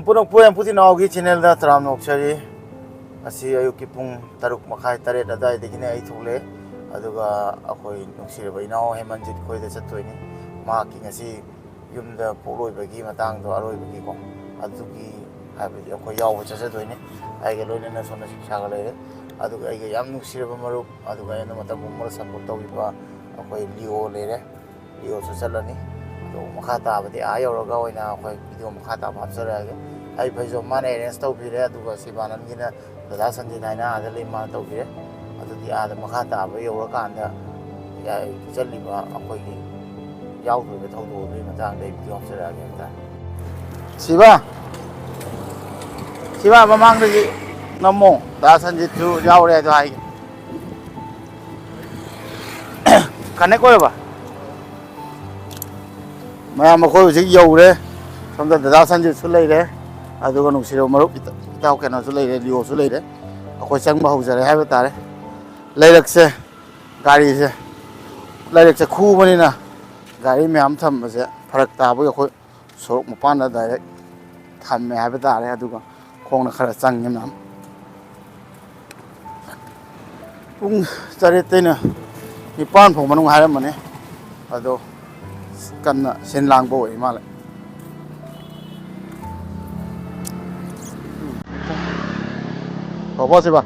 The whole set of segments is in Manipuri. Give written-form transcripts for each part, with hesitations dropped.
पुनः पोएम पुती नावगी चैनल दा तराम नोक्सरी असी अयुकी पुंग तरुक मखाई तरेट अदाय देखिने आई थोले अदुगा अखोई नुक्सिरबा इनाव हेमंजित खोइदा चतोइनी माकी ngasi yumda poloibagi matang do aroibagi ko adugi habidi akhoi yaw chasadoine aiga loinena sona shiksha ga leire aduga aiga yam nuksiraba marup aduga ena matam mumar support tawbiba akhoi leo leire leo chasalani do makha tabadi ayawraga oina akhoi video makha tab hapsaraga ai phaijo mane arrange tawbire aduga sibanan gina dada sanjay naina adalai ma tawbire adudi ada makha tab yawra kanda ya chaliba akhoi याव हुए तो दो भी मत आगे भी ऑफ से आ गया था शिवा शिवा ममांग रे नमो दासन जी तू याव रे तो आई कने को बा मैं मको जी याव रे समदा दासन जी सु ले रे अदुगा नुसिरो मरुप इताव केनो सु ले रे लियो सु ले रे अखो संग बा होजरे हाबे तारे लेरक से गाड़ी से लेरक से खू बनी ना गाड़ी में हम थम से फरक ताबो अखोय सोरक मपान दा डायरेक्ट थम्मे हाबे तारे अदुगा खोंग खरा चंगे नाम पुंग तरेतेना निपान फों मनुंग हारे मने अदो कन्ना सेन लांगबो ओइ माले होबो सेबा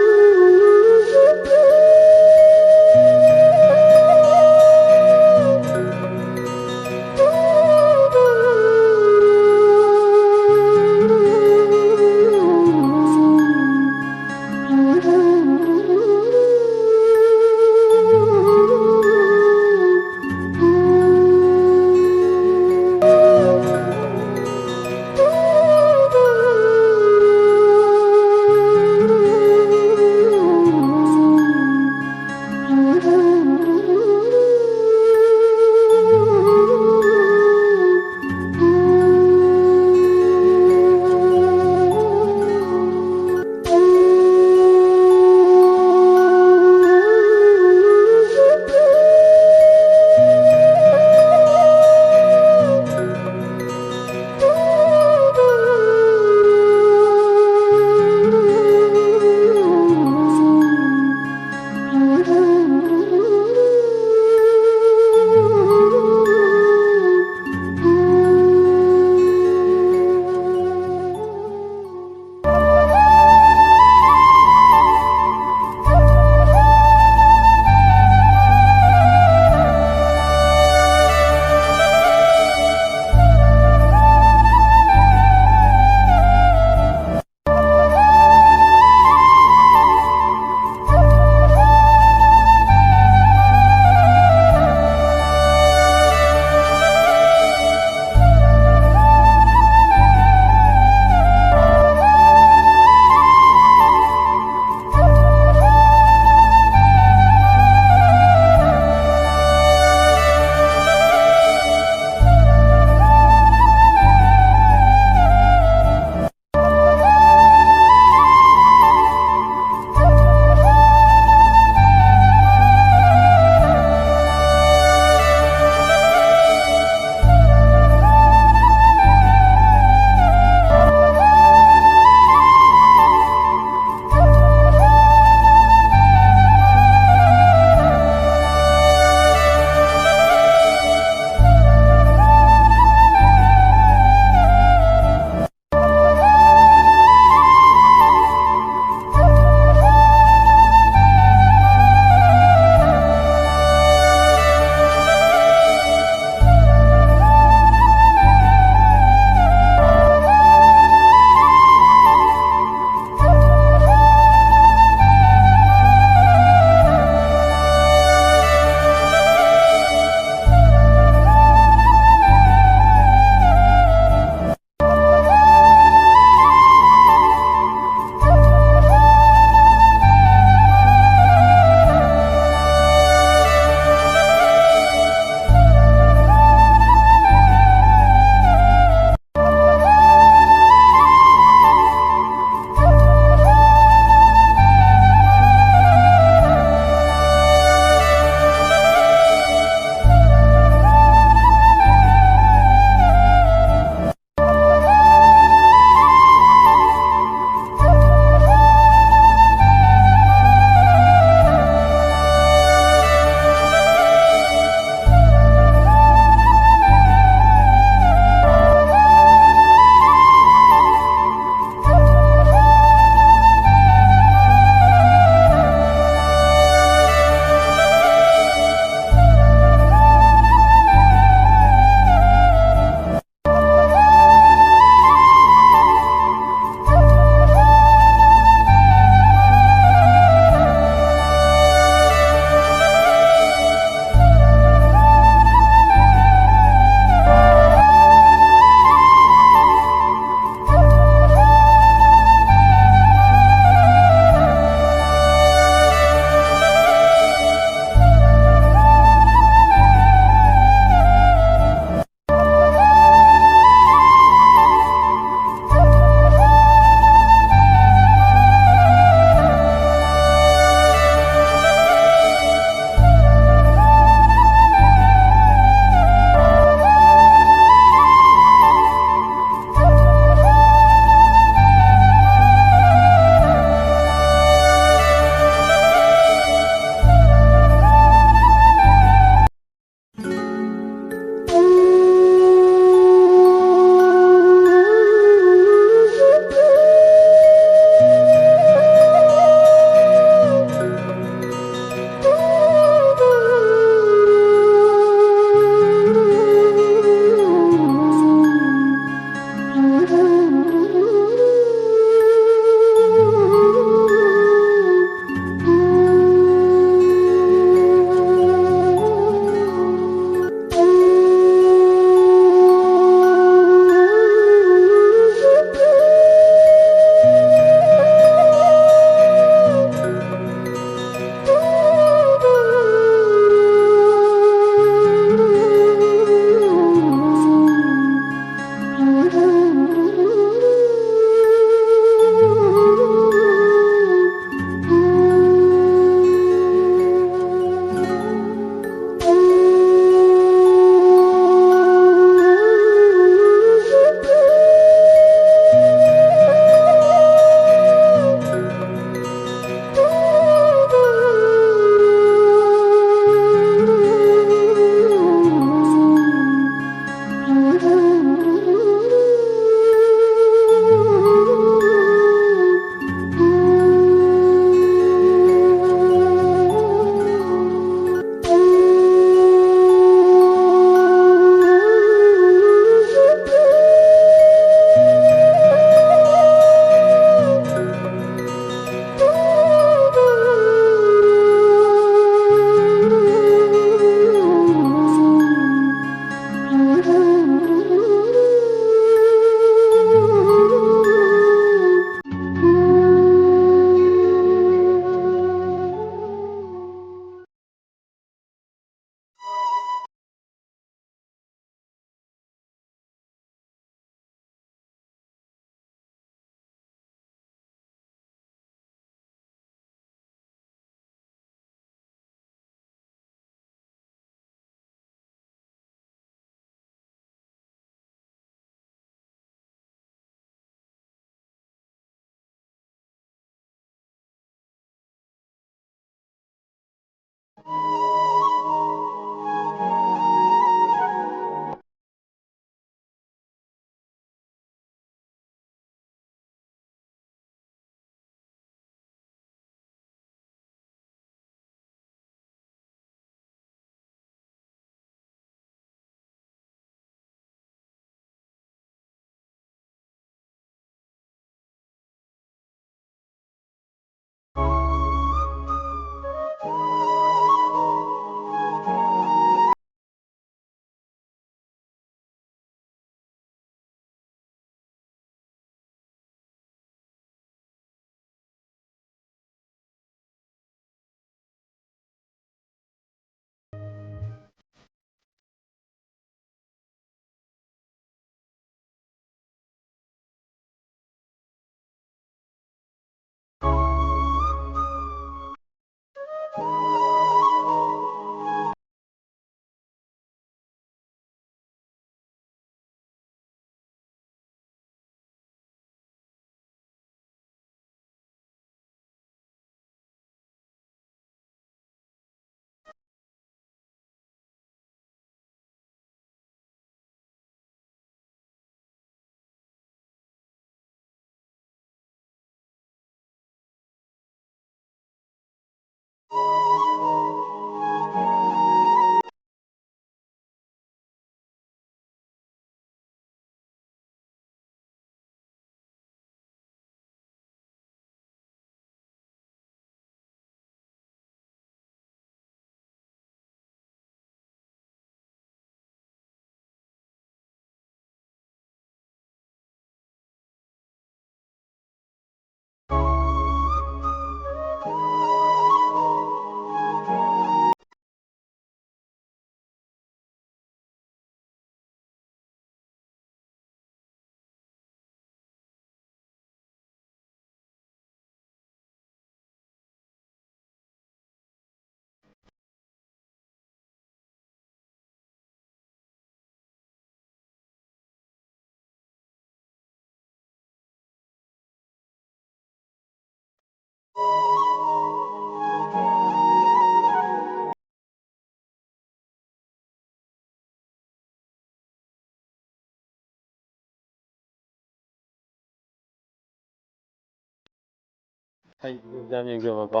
Hay exam yꯦꯡꯖꯕꯀꯣ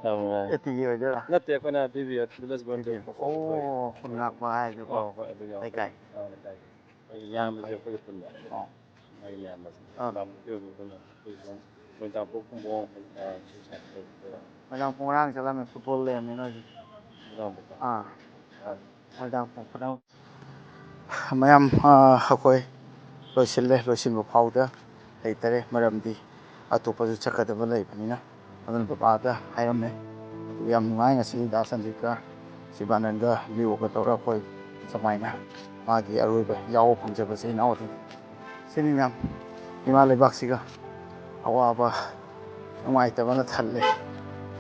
ꯌꯥꯝ ꯅꯨꯡꯉꯥꯏ ꯑꯦꯇꯤꯒꯤ ꯑꯣꯏꯗꯣꯏꯔꯥ ꯅꯠꯇꯦ ꯑꯩꯈꯣꯏꯅ ꯄꯤꯕꯤꯌꯣ ꯄ꯭ꯂꯁ ꯋꯥꯟ ꯑꯣ ꯈꯨꯟ ꯉꯥꯛꯄ ꯍꯥꯏꯗꯨꯀꯣ ꯍꯣꯏ ꯑꯗꯨ ꯌꯥꯎ ꯂꯩꯀꯥꯏ ꯑꯩꯈꯣꯏ ꯏꯌꯥꯝꯕꯁꯦ ꯑꯩꯈꯣꯏꯒꯤ ꯄꯨꯟꯕ ꯑꯣ ꯑꯩ ꯏꯌꯥꯝꯕꯁꯦ ꯑꯥ ꯃꯣꯏꯇꯥꯄꯨ ꯈꯨꯝꯕꯣꯡ ꯃꯣꯏꯔꯥꯡ ꯉꯔꯥꯡ ꯆꯠꯂꯝꯃꯦ ꯐꯨꯠꯕꯣꯜ ꯂꯩꯔꯝꯃꯦ ꯅꯣꯏꯁꯨ ꯑꯥ ꯃꯣꯏꯔꯥꯡ ꯃꯌꯥꯝ ꯑꯩꯈꯣꯏ ꯂꯣꯏꯁꯤꯜꯂꯦ ꯂꯣꯏꯁꯤꯟꯕ ꯐꯥꯎꯗ ꯂꯩꯇꯔꯦ ꯃꯔꯝꯗꯤ ꯑꯇꯣꯞꯄꯁꯨ ꯆꯠꯀꯗꯕ ꯂꯩꯕꯅꯤꯅ ꯑꯗꯨꯅ ꯕꯕꯥꯗ ꯍꯥꯏꯔꯝꯃꯦ ꯌꯥꯝ ꯅꯨꯡꯉꯥꯏ ꯉꯁꯤ ꯗꯥ ꯁꯟꯖꯤꯠꯀ ꯁꯤꯕꯥꯅꯟꯗ ꯂꯤꯑꯣꯒ ꯇꯧꯔꯒ ꯑꯩꯈꯣꯏ ꯁꯨꯃꯥꯏꯅ ꯃꯥꯒꯤ ꯑꯔꯣꯏꯕ ꯌꯥꯎꯕ ꯐꯪꯖꯕꯁꯦ ꯏꯅꯥꯎꯗꯤ ꯁꯤꯅꯤ ꯃꯌꯥꯝ ꯏꯃꯥ ꯂꯩꯕꯥꯛꯁꯤꯒ ꯑꯋꯥꯕ ꯅꯨꯡꯉꯥꯏꯇꯕꯅ ꯊꯜꯂꯦ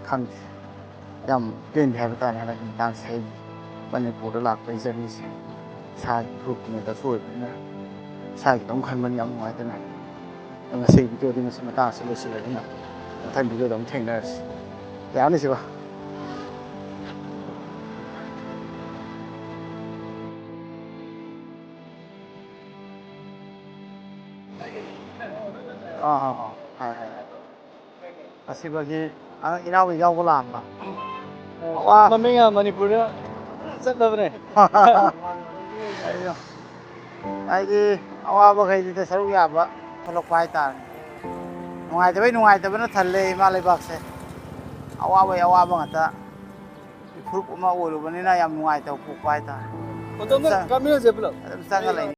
ꯈꯪꯗꯦ ꯌꯥꯝ ꯄꯦꯟꯗꯦ ꯍꯥꯏꯕ ꯇꯥꯔꯦ ꯍꯟꯗꯛꯀꯤ ꯃꯇꯥꯡꯁꯦ ꯑꯩ ꯃꯅꯤꯄꯨꯔꯗ ꯂꯥꯛꯄꯒꯤ ꯖꯔꯅꯤꯁꯦ ꯏꯁꯥꯒꯤ ꯒ꯭ꯔꯨꯞꯀꯤꯅꯦꯗꯁꯨ ꯑꯣꯏꯕꯅꯤꯅ ꯏꯁꯥꯒꯤꯗꯪ ꯈꯟꯕꯅꯤ ꯌꯥꯝ ꯅꯨꯡꯉꯥꯏꯇꯅ ꯉꯁꯤꯒꯤ ꯚꯤꯗꯤꯑꯣꯗꯤ ꯉꯁꯤ ꯃꯇꯥꯡꯁꯤ ꯂꯣꯏꯁꯤꯜꯂꯗꯨꯅ ꯃꯊꯪ ꯚꯤꯗꯤꯑꯣꯗ ꯑꯃꯨꯛ ꯊꯦꯡꯅꯔꯁꯤ ꯌꯥꯔꯅꯤ ꯁꯤꯕ ꯍꯥꯏ ꯑꯁꯤꯕꯒꯤ ꯏꯅꯥꯎꯒꯤ ꯌꯥꯎꯕ ꯂꯥꯛꯑꯝꯕ ꯃꯃꯤꯡ ꯃꯅꯤꯄꯨꯔꯗ ꯆꯠꯂꯕꯅꯦ ꯍꯥꯏꯗꯤ ꯑꯋꯥꯕꯈꯩꯗꯨꯗ ꯁꯔꯨꯛ ꯌꯥꯕ ꯊꯣꯛꯂꯛꯄ ꯍꯥꯏꯇꯥꯔꯦ ꯅꯨꯡꯉꯥꯏꯇꯕꯩ ꯅꯨꯡꯉꯥꯏꯇꯕꯅ ꯊꯜꯂꯦ ꯏꯃꯥ ꯂꯩꯕꯥꯛꯁꯦ ꯑꯋꯥꯕꯩ ꯑꯋꯥꯕ ꯉꯥꯛꯇ ꯐꯨꯔꯨꯞ ꯑꯃ ꯑꯣꯏꯔꯨꯕꯅꯤꯅ ꯌꯥꯝ ꯅꯨꯡꯉꯥꯏꯇꯕ ꯄꯣꯛꯄ ꯍꯥꯏꯇꯥꯔꯦ ꯑꯗꯨꯝ ꯆꯪꯉ ꯂꯩ